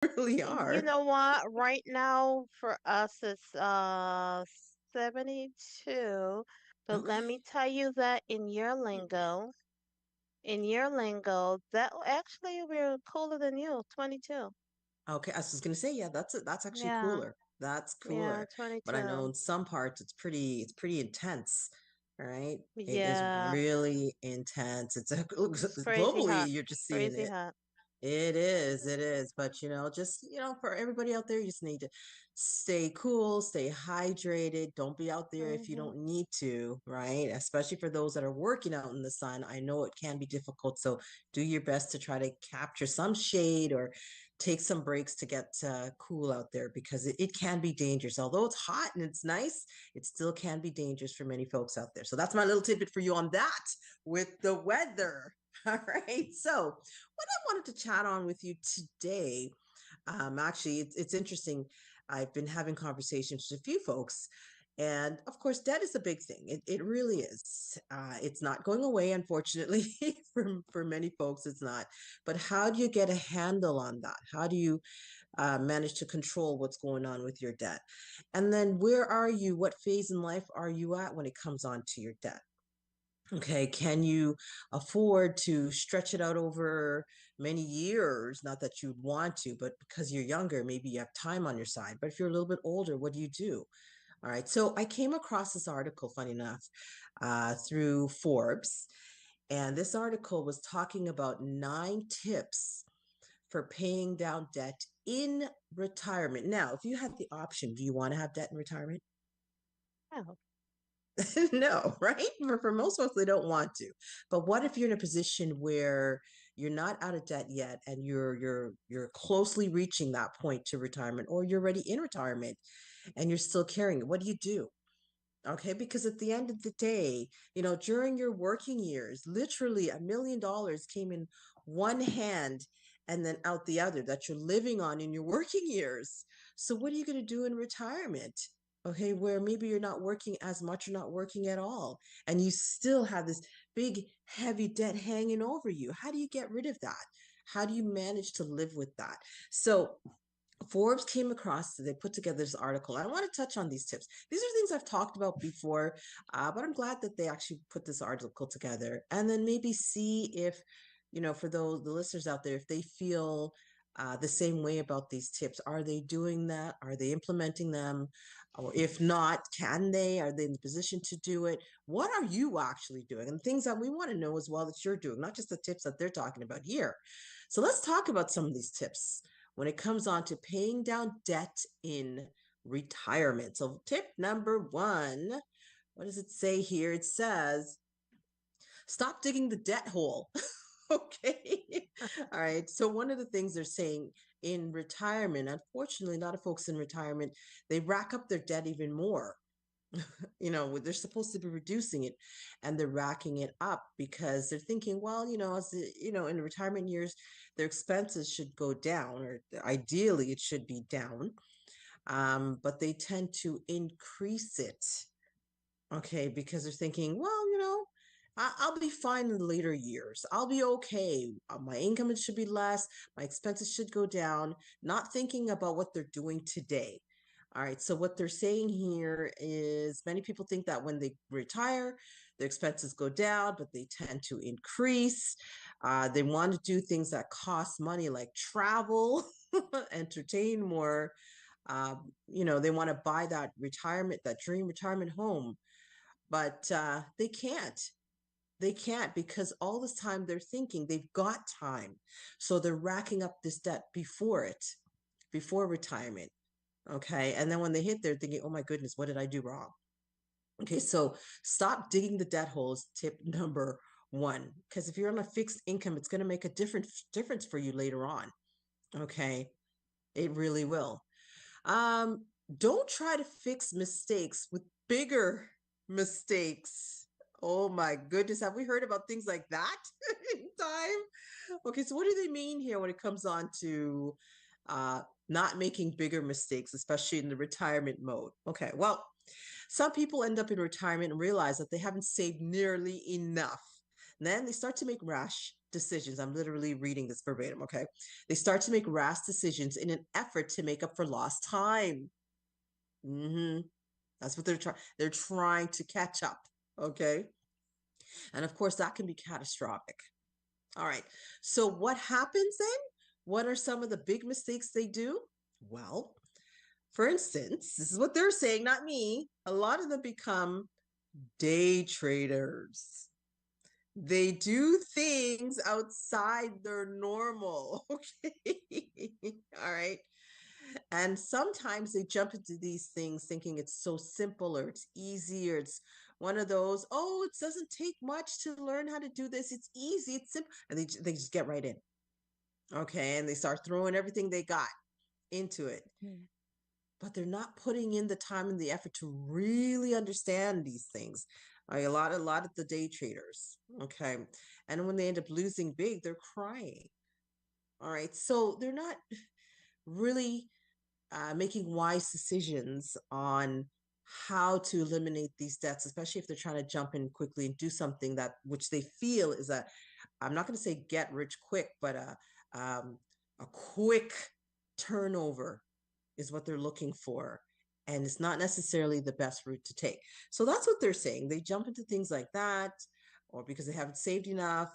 really You are. know what? Right now for us it's 72. But let Okay. me tell you that in your lingo, that actually we're cooler than you, 22. Okay, I was just gonna say, yeah, that's actually Yeah, cooler. That's yeah, cooler. But I know 22. in some parts it's pretty intense, right? It is Yeah, really intense. It's it's crazy globally, hot. you're just seeing Crazy it. hot. It is, it is. But just, for everybody out there, you just need to stay cool, stay hydrated. Don't be out there if you Hmm. don't need to, right? Especially for those that are working out in the sun. I know it can be difficult. So do your best to try to capture some shade or take some breaks to get cool out there because it can be dangerous. Although it's hot and it's nice, it still can be dangerous for many folks out there. So that's my little tidbit for you on that with the weather. All right. So, what I wanted to chat on with you today, actually, it's interesting. I've been having conversations with a few folks, and of course, debt is a big thing. It really is. It's not going away, unfortunately, for many folks. It's not. But how do you get a handle on that? How do you manage to control what's going on with your debt? And then, where are you? What phase in life are you at when it comes on to your debt? Okay, can you afford to stretch it out over many years? Not that you'd want to, but because you're younger, maybe you have time on your side. But if you're a little bit older, what do you do? All right. So I came across this article, funny enough, through Forbes. And this article was talking about 9 tips for paying down debt in retirement. Now, if you had the option, do you want to have debt in retirement? Oh, No, right? For most folks, they don't want to. But what if you're in a position where you're not out of debt yet and you're closely reaching that point to retirement, or you're already in retirement and you're still carrying it? What do you do? Okay, because at the end of the day, during your working years, literally $1 million came in one hand and then out the other that you're living on in your working years. So what are you going to do in retirement? Okay, where maybe you're not working as much or not working at all, and you still have this big, heavy debt hanging over you. How do you get rid of that? How do you manage to live with that? So Forbes came across, they put together this article. I want to touch on these tips. These are things I've talked about before, but I'm glad that they actually put this article together and then maybe see if, for the listeners out there, if they feel the same way about these tips. Are they doing that? Are they implementing them? Or if not, can they? Are they in the position to do it? What are you actually doing? And things that we want to know as well that you're doing, not just the tips that they're talking about here. So let's talk about some of these tips when it comes on to paying down debt in retirement. So, tip number one, what does it say here? It says, stop digging the debt hole. Okay. All right. So, one of the things they're saying in retirement, unfortunately, a lot of folks in retirement, they rack up their debt even more. They're supposed to be reducing it and they're racking it up because they're thinking, well, in the retirement years, their expenses should go down, or ideally it should be down. But they tend to increase it. Okay, because they're thinking, well, I'll be fine in the later years. I'll be okay. My income should be less. My expenses should go down, not thinking about what they're doing today. All right. So, what they're saying here is many people think that when they retire, their expenses go down, but they tend to increase. They want to do things that cost money, like travel, entertain more. They want to buy that dream retirement home, but they can't. They can't because all this time they're thinking they've got time. So they're racking up this debt before retirement. Okay. And then when they hit there, thinking, oh my goodness, what did I do wrong? Okay. So stop digging the debt holes, tip number one. Because if you're on a fixed income, it's going to make a difference for you later on. Okay. It really will. Don't try to fix mistakes with bigger mistakes. Oh my goodness, have we heard about things like that in time? Okay, so what do they mean here when it comes on to not making bigger mistakes, especially in the retirement mode? Okay, well, some people end up in retirement and realize that they haven't saved nearly enough. And then they start to make rash decisions. I'm literally reading this verbatim, okay? They start to make rash decisions in an effort to make up for lost time. Mm-hmm. That's what they're trying. They're trying to catch up, okay? And of course, that can be catastrophic. All right. So, what happens then? What are some of the big mistakes they do? Well, for instance, this is what they're saying, not me. A lot of them become day traders. They do things outside their normal. Okay. All right. And sometimes they jump into these things thinking it's so simple or it's easy or it's one of those, oh, it doesn't take much to learn how to do this. It's easy, it's simple. And they just get right in. Okay. And they start throwing everything they got into it. Mm. But they're not putting in the time and the effort to really understand these things. A lot of the day traders. Okay. And when they end up losing big, they're crying. All right. So they're not really making wise decisions on how to eliminate these debts, especially if they're trying to jump in quickly and do something that which they feel is a, I'm not going to say get rich quick, but a quick turnover is what they're looking for. And it's not necessarily the best route to take. So that's what they're saying. They jump into things like that, or because they haven't saved enough.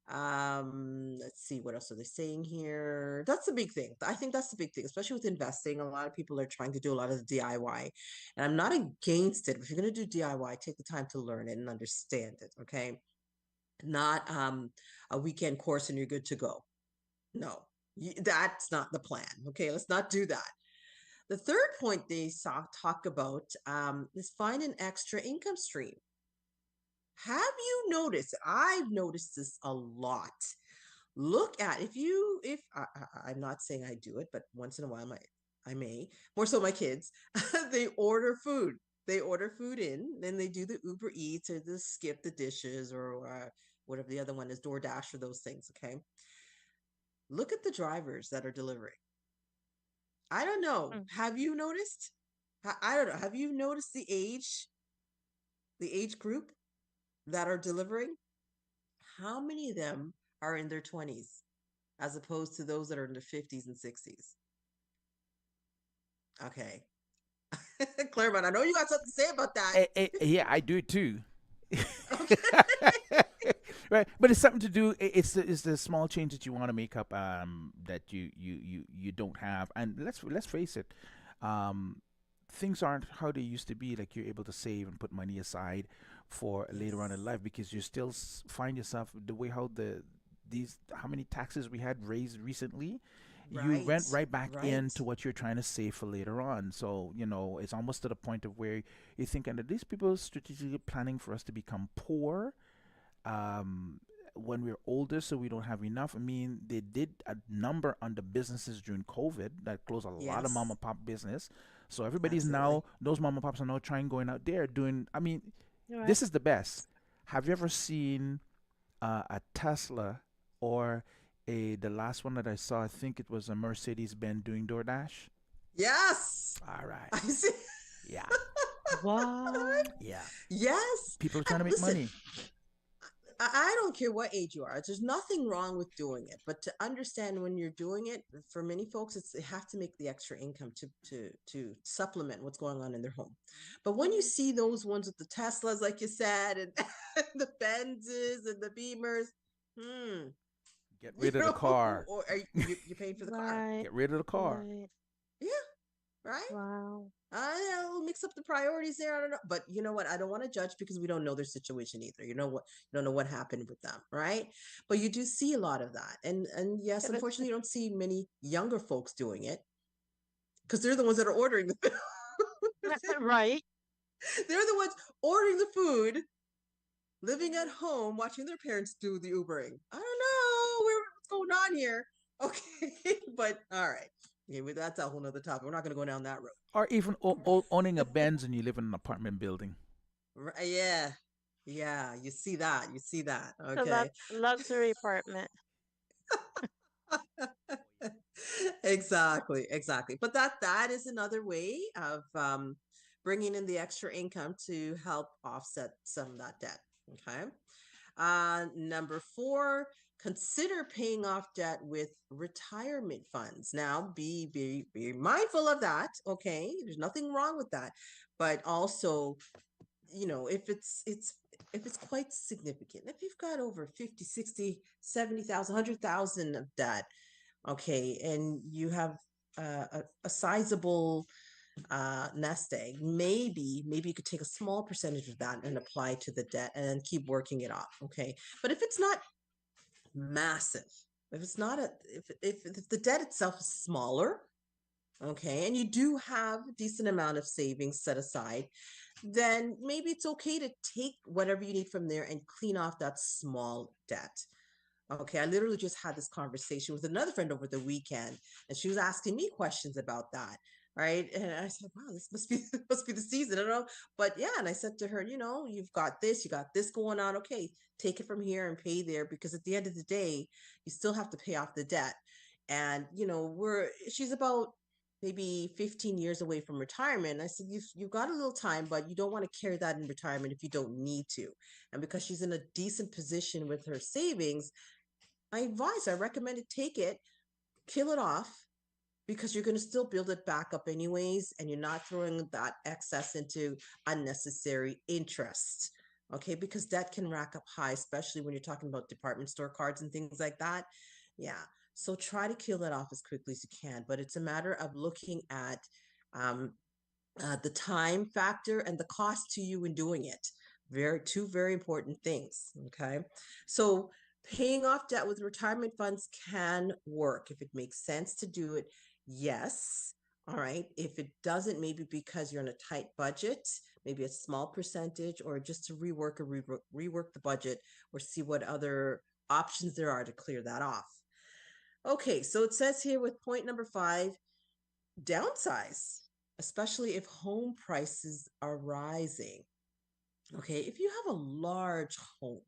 Let's see, what else are they saying here? That's the big thing. I think that's the big thing, especially with investing. A lot of people are trying to do a lot of the DIY. And I'm not against it. If you're going to do DIY, take the time to learn it and understand it. Okay. Not a weekend course and you're good to go. No, that's not the plan. Okay. Let's not do that. The third point they talk about is find an extra income stream. Have you noticed? I've noticed this a lot. Look at if I'm not saying I do it, but once in a while I may more so my kids they order food. They order food in, then they do the Uber Eats or the Skip the Dishes or whatever the other one is, DoorDash or those things. Okay, look at the drivers that are delivering. I don't know. Mm. Have you noticed? I don't know. Have you noticed the age group that are delivering? How many of them are in their 20s as opposed to those that are in their 50s and 60s? Okay. Claremont, I know you got something to say about that. Yeah, I do too. Okay. Right, but it's something to do. It's the small change that you want to make up, that you don't have. And let's face it, um, things aren't how they used to be. Like, you're able to save and put money aside for later on in Yes. life, because you still find yourself the way how these how many taxes we had raised recently. You Right. went right back Right. into what you're trying to save for later on. So, it's almost to the point of where you think, and these people strategically planning for us to become poor, um, when we're older, so we don't have enough. I mean, they did a number on the businesses during COVID that closed a lot of mom Yes. and pop business. So everybody's Absolutely. now, those mom and pops are now trying going out there doing. I mean, You're right. this is the best. Have you ever seen a Tesla, or the last one that I saw? I think it was a Mercedes Benz doing DoorDash. Yes. All right. I see. Yeah. Wow. Yeah. Yes. People are trying And to make listen, money. I don't care what age you are. There's nothing wrong with doing it, but to understand when you're doing it, for many folks, it's they have to make the extra income to supplement what's going on in their home. But when you see those ones with the Teslas, like you said, and the Benzes and the Beamers, hmm, Get rid of the car. or are you're paying for the car? Right. Get rid of the car. Right. Yeah, right. Wow. I'll mix up the priorities there. I don't know, but you know what? I don't want to judge because we don't know their situation either. You don't know what happened with them, right? But you do see a lot of that, and yes, Yeah, but unfortunately, you don't see many younger folks doing it because they're the ones that are ordering the food. right. They're the ones ordering the food, living at home, watching their parents do the Ubering. I don't know what's going on here. Okay, but all right. Yeah, but that's a whole nother topic. We're not going to go down that road. Or even owning a Benz and you live in an apartment building. Right, yeah. Yeah, you see that. You see that. The Okay. luxury apartment. Exactly, exactly. But that is another way of bringing in the extra income to help offset some of that debt. Okay. Number four, consider paying off debt with retirement funds. Now, be mindful of that. Okay, there's nothing wrong with that, but also, if it's quite significant, if you've got over 50, 60, 70,000, 100,000 of debt, okay, and you have a sizable nest egg, maybe you could take a small percentage of that and apply to the debt and then keep working it off. Okay, but if it's not massive, if it's not a if the debt itself is smaller, okay, and you do have a decent amount of savings set aside, then maybe it's okay to take whatever you need from there and clean off that small debt. Okay, I literally just had this conversation with another friend over the weekend, and she was asking me questions about that. Right. And I said, wow, this must be must be the season. I don't know. But yeah, and I said to her, you've got this, you got this going on. Okay, take it from here and pay there, because at the end of the day, you still have to pay off the debt. And she's about maybe 15 years away from retirement. I said, you've got a little time, but you don't want to carry that in retirement if you don't need to. And because she's in a decent position with her savings, I recommend it, take it, kill it off, because you're going to still build it back up anyways, and you're not throwing that excess into unnecessary interest. Okay, because debt can rack up high, especially when you're talking about department store cards and things like that. Yeah. So try to kill that off as quickly as you can. But it's a matter of looking at um, the time factor and the cost to you in doing it. Two very important things. Okay. So paying off debt with retirement funds can work if it makes sense to do it. Yes. All right. If it doesn't, maybe because you're on a tight budget, maybe a small percentage, or just to rework the budget, or see what other options there are to clear that off. Okay, so it says here with point number 5, downsize, especially if home prices are rising. Okay, if you have a large home,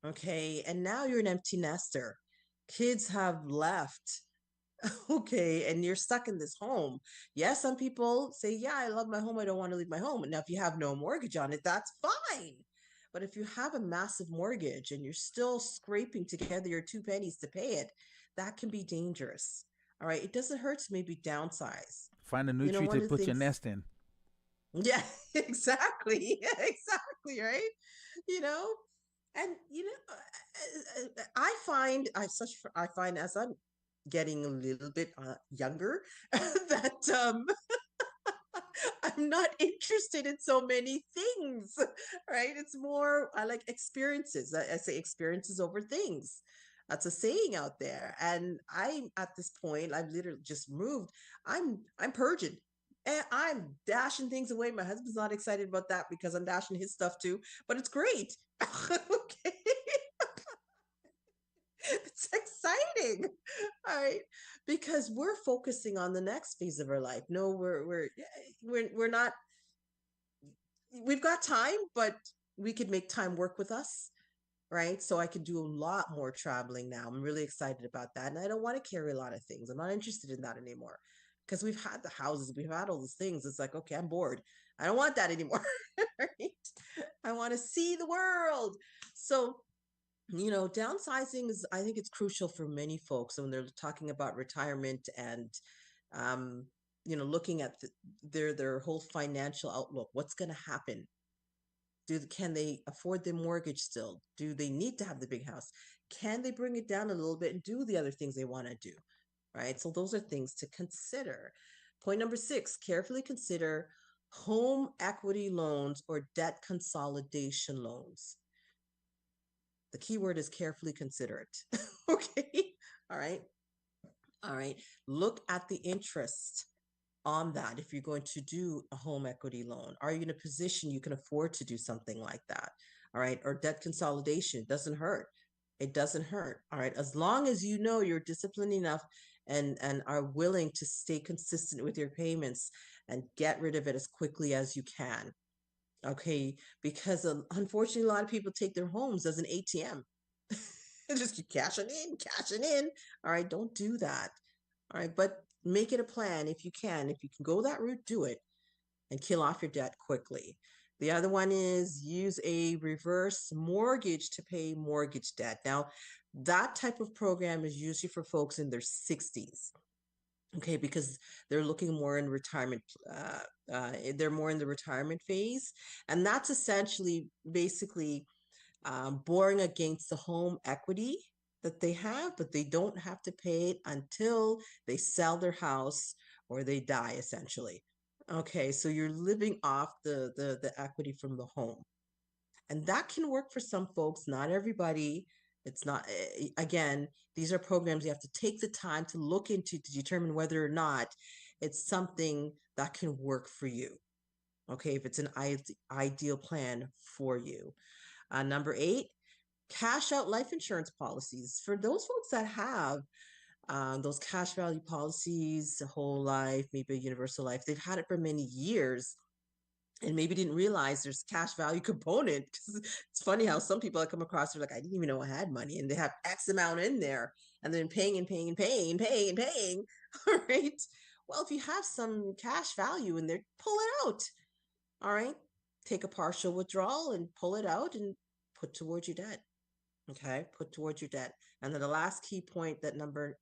okay, and now you're an empty nester, kids have left, okay, and you're stuck in this home. Yes, some people say, yeah, I love my home, I don't want to leave my home. Now, if you have no mortgage on it, that's fine. But if you have a massive mortgage and you're still scraping together your 2 pennies to pay it, that can be dangerous. All right, it doesn't hurt to maybe downsize. Find a new tree One to of the put your things, nest in. yeah, exactly. Exactly, right? You know, and I find as I'm getting a little bit younger that I'm not interested in so many things, right? It's more, I like experiences. I say experiences over things. That's a saying out there. And I'm at this point, I've literally just moved. I'm purging. And I'm dashing things away. My husband's not excited about that because I'm dashing his stuff too, but it's great. Okay. It's exciting. All right. Because we're focusing on the next phase of our life. No, we're not, we've got time, but we could make time work with us, right? So I could do a lot more traveling now. I'm really excited about that. And I don't want to carry a lot of things. I'm not interested in that anymore, because we've had the houses, we've had all these things. It's like, okay, I'm bored. I don't want that anymore. Right? I want to see the world. So, downsizing is, I think it's crucial for many folks. So when they're talking about retirement and, um, looking at their whole financial outlook, what's going to happen? Can they afford their mortgage still? Do they need to have the big house? Can they bring it down a little bit and do the other things they want to do? Right. So those are things to consider. Point number 6, carefully consider home equity loans or debt consolidation loans. The key word is carefully consider it. Okay. All right. All right. Look at the interest on that. If you're going to do a home equity loan, are you in a position you can afford to do something like that? All right. Or debt consolidation, doesn't hurt. It doesn't hurt. All right. As long as you know you're disciplined enough and are willing to stay consistent with your payments and get rid of it as quickly as you can. Okay. Because unfortunately, a lot of people take their homes as an ATM. Just keep cashing in, cashing in. All right. Don't do that. All right. But make it a plan if you can. If you can go that route, do it and kill off your debt quickly. The other one is use a reverse mortgage to pay mortgage debt. Now, That type of program is usually for folks in their 60s. Okay, because they're looking more in retirement, they're more in the retirement phase. And that's essentially basically borrowing against the home equity that they have, but they don't have to pay it until they sell their house or they die, essentially. Okay, so you're living off the equity from the home. And that can work for some folks, not everybody. It's not, again, these are programs you have to take the time to look into to determine whether or not it's something that can work for you. Okay, if it's an ideal plan for you. Number 8, cash out life insurance policies. For those folks that have those cash value policies, whole life, maybe a universal life, they've had it for many years and maybe didn't realize there's cash value component. It's funny how some people I come across are like, I didn't even know I had money, and they have X amount in there, and then paying and paying and paying and paying and paying. All right. Well, if you have some cash value in there, pull it out. All right. Take a partial withdrawal and pull it out and put towards your debt. Okay. Put towards your debt. And then the last key point that number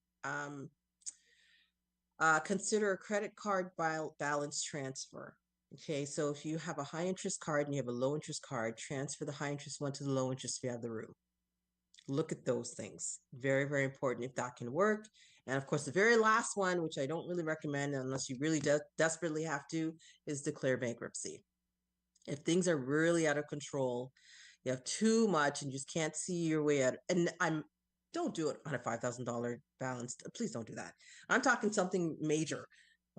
consider a credit card balance transfer. Okay, so if you have a high interest card and you have a low interest card, transfer the high interest one to the low interest if you have the room. Look at those things. Very, very important if that can work. And of course, the very last one, which I don't really recommend unless you really desperately have to, is declare bankruptcy. If things are really out of control, you have too much and you just can't see your way out. And don't do it on a $5,000 balance. Please don't do that. I'm talking something major.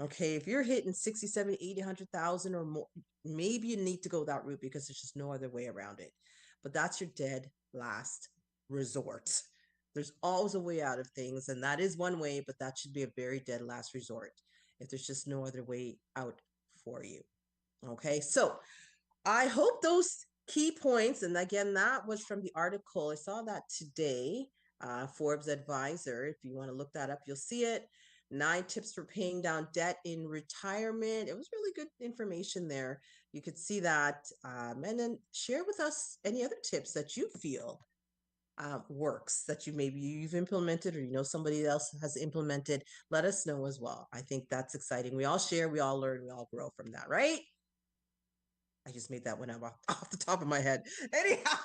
Okay, if you're hitting 60, 70, 80, 100,000 or more, maybe you need to go that route because there's just no other way around it. But that's your dead last resort. There's always a way out of things, and that is one way, but that should be a very dead last resort if there's just no other way out for you. Okay, so I hope those key points, and again, that was from the article. I saw that today, Forbes Advisor. If you want to look that up, you'll see it. 9 tips for paying down debt in retirement. It was really good information there. You could see that. And then share with us any other tips that you feel works that you've implemented or you know somebody else has implemented. Let us know as well. I think that's exciting. We all share, we all learn, we all grow from that, right? I just made that one up off the top of my head. Anyhow,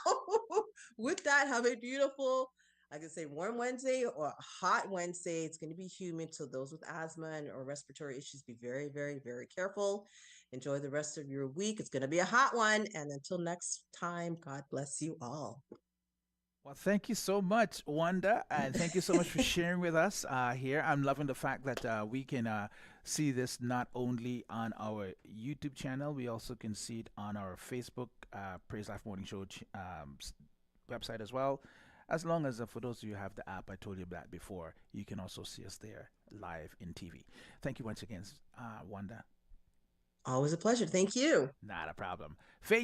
with that, have a beautiful, I can say warm Wednesday or a hot Wednesday. It's going to be humid. So those with asthma and or respiratory issues, be very, very, very careful. Enjoy the rest of your week. It's going to be a hot one. And until next time, God bless you all. Well, thank you so much, Wanda, and thank you so much for sharing with us here. I'm loving the fact that we can see this not only on our YouTube channel, we also can see it on our Facebook Praise Life Morning Show website as well. As long as for those of you who have the app, I told you that before, you can also see us there live in TV. Thank you once again, Wanda. Always a pleasure. Thank you. Not a problem. Faith.